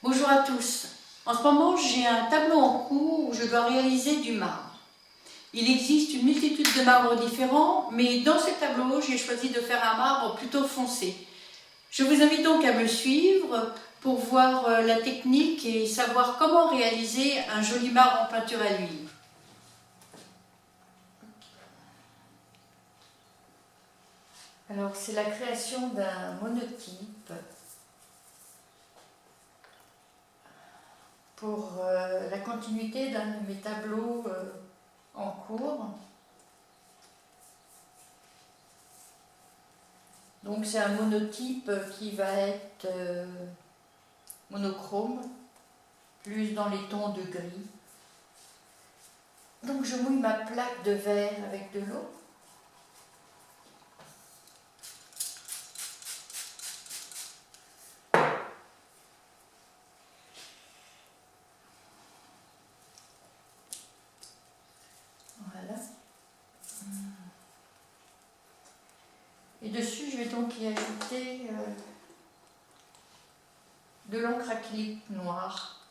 Bonjour à tous. En ce moment, j'ai un tableau en cours où je dois réaliser du marbre. Il existe une multitude de marbres différents, mais dans ce tableau, j'ai choisi de faire un marbre plutôt foncé. Je vous invite donc à me suivre pour voir la technique et savoir comment réaliser un joli marbre en peinture à l'huile. Alors, c'est la création d'un monotype pour la continuité d'un de mes tableaux en cours. Donc c'est un monotype qui va être monochrome, plus dans les tons de gris. Donc je mouille ma plaque de verre avec de l'eau. Voilà. Et dessus, je vais donc y ajouter de l'encre acrylique noire.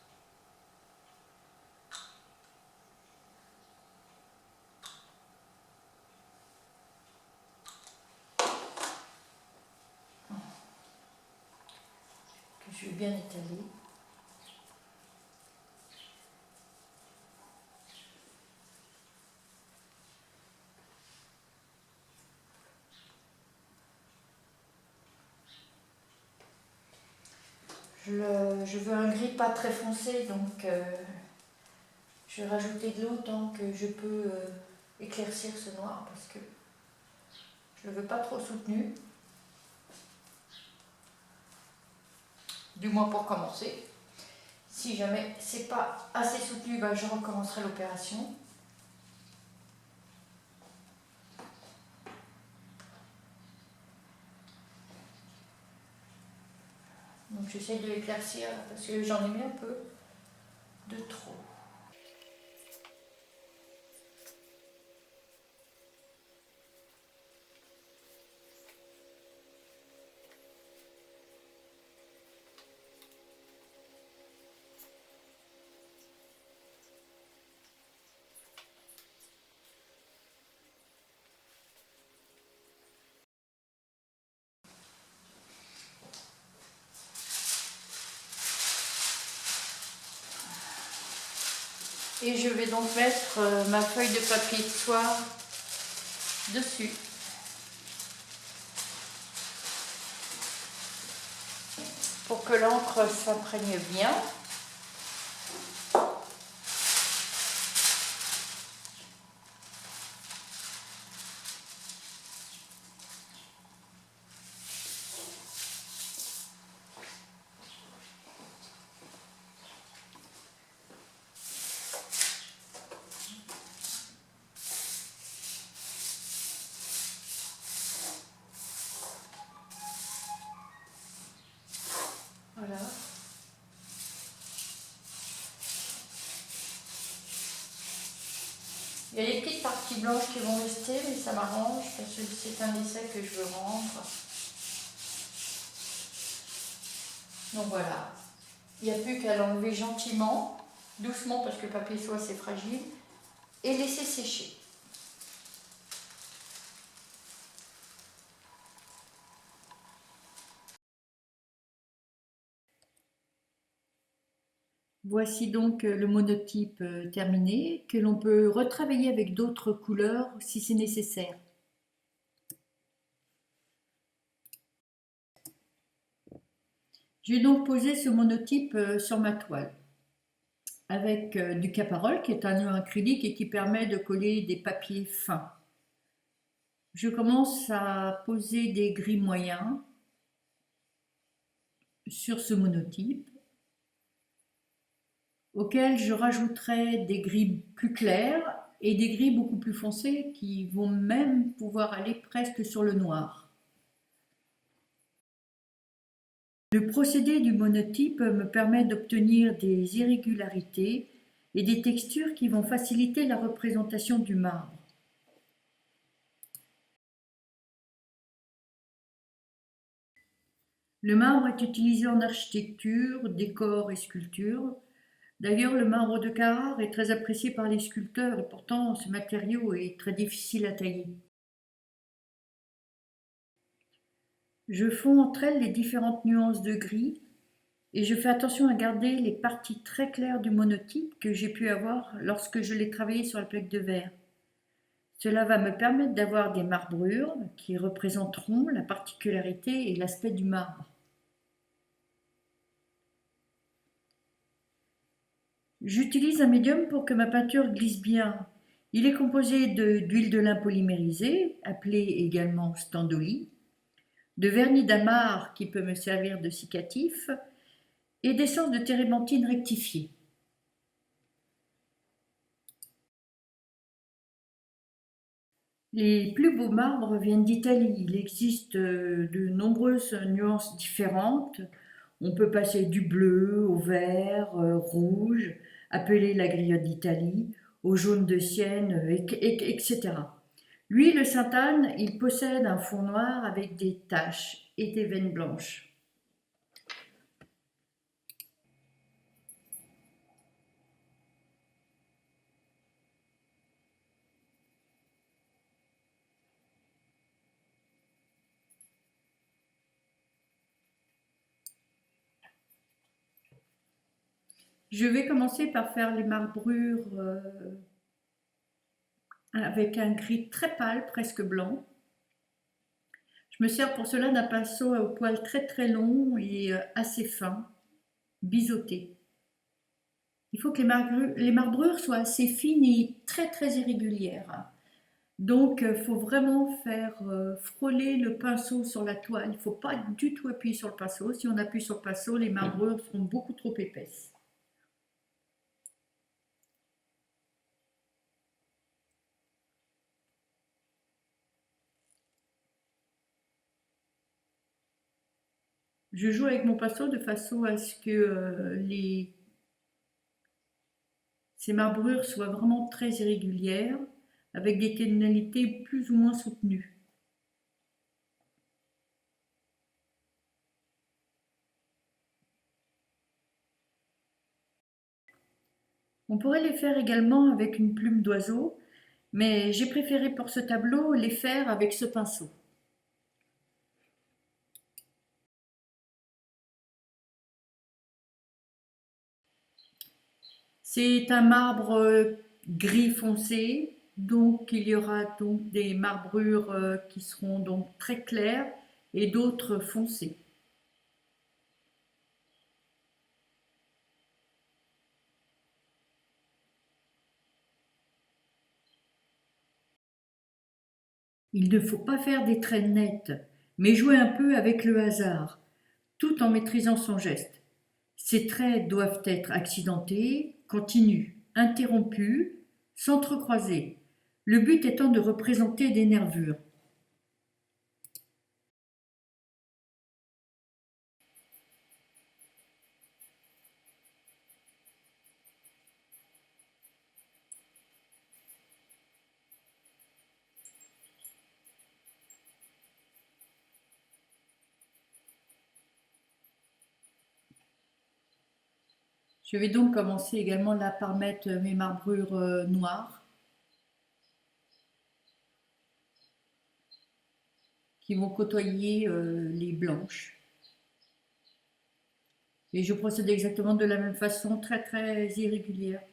Que je vais bien étaler. Je veux un gris pas très foncé, donc je vais rajouter de l'eau tant que je peux éclaircir ce noir parce que je ne le veux pas trop soutenu. Du moins pour commencer. Si jamais c'est pas assez soutenu, ben je recommencerai l'opération. Donc j'essaie de l'éclaircir parce que j'en ai mis un peu de trop. Et je vais donc mettre ma feuille de papier de soie dessus. Pour que l'encre s'imprègne bien. Voilà. Il y a des petites parties blanches qui vont rester, mais ça m'arrange parce que c'est un essai que je veux rendre. Donc voilà. Il n'y a plus qu'à l'enlever gentiment, doucement parce que le papier soie c'est fragile, et laisser sécher. Voici donc le monotype terminé, que l'on peut retravailler avec d'autres couleurs si c'est nécessaire. Je vais donc poser ce monotype sur ma toile avec du Caparol qui est un ion acrylique et qui permet de coller des papiers fins. Je commence à poser des gris moyens sur ce monotype auquel je rajouterai des gris plus clairs et des gris beaucoup plus foncés qui vont même pouvoir aller presque sur le noir. Le procédé du monotype me permet d'obtenir des irrégularités et des textures qui vont faciliter la représentation du marbre. Le marbre est utilisé en architecture, décor et sculpture. D'ailleurs, le marbre de Carrare est très apprécié par les sculpteurs et pourtant ce matériau est très difficile à tailler. Je fonds entre elles les différentes nuances de gris et je fais attention à garder les parties très claires du monotype que j'ai pu avoir lorsque je l'ai travaillé sur la plaque de verre. Cela va me permettre d'avoir des marbrures qui représenteront la particularité et l'aspect du marbre. J'utilise un médium pour que ma peinture glisse bien. Il est composé d'huile de lin polymérisée, appelée également standoli, de vernis d'amarre qui peut me servir de cicatif et d'essence de térébenthine rectifiée. Les plus beaux marbres viennent d'Italie. Il existe de nombreuses nuances différentes. On peut passer du bleu au vert, rouge, appelé la griotte d'Italie, au jaune de Sienne, etc. Lui, le Sainte-Anne, il possède un fond noir avec des taches et des veines blanches. Je vais commencer par faire les marbrures avec un gris très pâle, presque blanc. Je me sers pour cela d'un pinceau au poil très très long et assez fin, biseauté. Il faut que les marbrures soient assez fines et très très irrégulières. Donc il faut vraiment faire frôler le pinceau sur la toile. Il ne faut pas du tout appuyer sur le pinceau. Si on appuie sur le pinceau, les marbrures seront beaucoup trop épaisses. Je joue avec mon pinceau de façon à ce que ces marbrures soient vraiment très irrégulières, avec des tonalités plus ou moins soutenues. On pourrait les faire également avec une plume d'oiseau, mais j'ai préféré pour ce tableau les faire avec ce pinceau. C'est un marbre gris foncé, donc il y aura donc des marbrures qui seront donc très claires et d'autres foncées. Il ne faut pas faire des traits nets, mais jouer un peu avec le hasard, tout en maîtrisant son geste. Ces traits doivent être accidentés, continus, interrompus, s'entrecroiser. Le but étant de représenter des nervures. Je vais donc commencer également là par mettre mes marbrures noires qui vont côtoyer les blanches. Et je procède exactement de la même façon, très très irrégulière.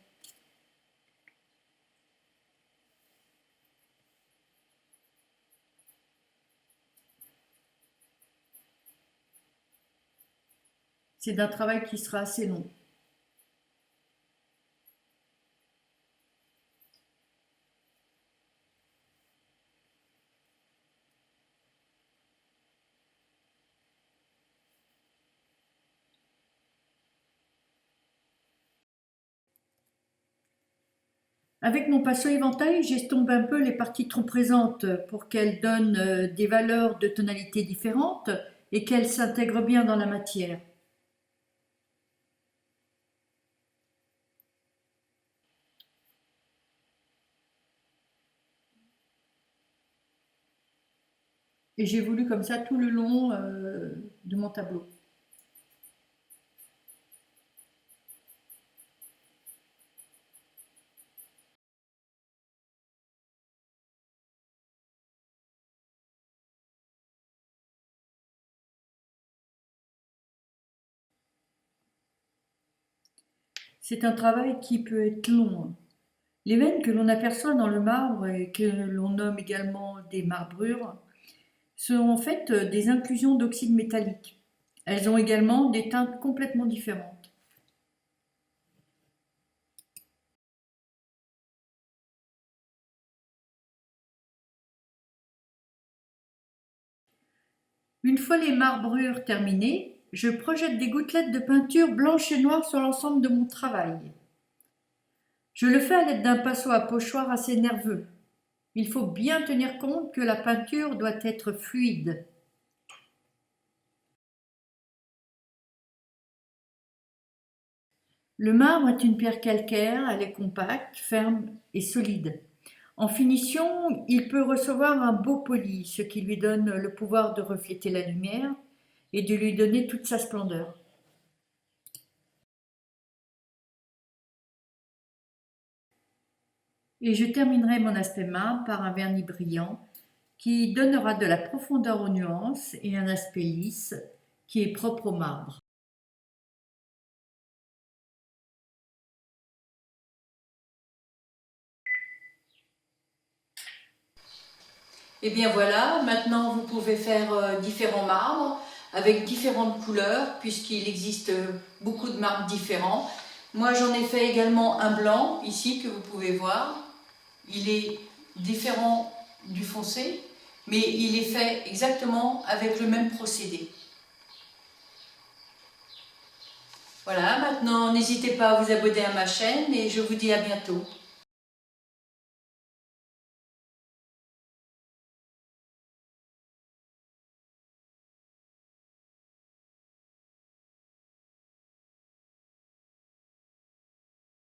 C'est d'un travail qui sera assez long. Avec mon pinceau éventail, j'estompe un peu les parties trop présentes pour qu'elles donnent des valeurs de tonalité différentes et qu'elles s'intègrent bien dans la matière. Et j'ai voulu comme ça tout le long de mon tableau. C'est un travail qui peut être long. Les veines que l'on aperçoit dans le marbre et que l'on nomme également des marbrures sont en fait des inclusions d'oxyde métallique. Elles ont également des teintes complètement différentes. Une fois les marbrures terminées, je projette des gouttelettes de peinture blanche et noire sur l'ensemble de mon travail. Je le fais à l'aide d'un pinceau à pochoir assez nerveux. Il faut bien tenir compte que la peinture doit être fluide. Le marbre est une pierre calcaire, elle est compacte, ferme et solide. En finition, il peut recevoir un beau poli, ce qui lui donne le pouvoir de refléter la lumière et de lui donner toute sa splendeur. Et je terminerai mon aspect marbre par un vernis brillant qui donnera de la profondeur aux nuances et un aspect lisse qui est propre au marbre. Et bien voilà, maintenant vous pouvez faire différents marbres avec différentes couleurs puisqu'il existe beaucoup de marbres différents. Moi j'en ai fait également un blanc ici que vous pouvez voir. Il est différent du foncé, mais il est fait exactement avec le même procédé. Voilà, maintenant n'hésitez pas à vous abonner à ma chaîne et je vous dis à bientôt.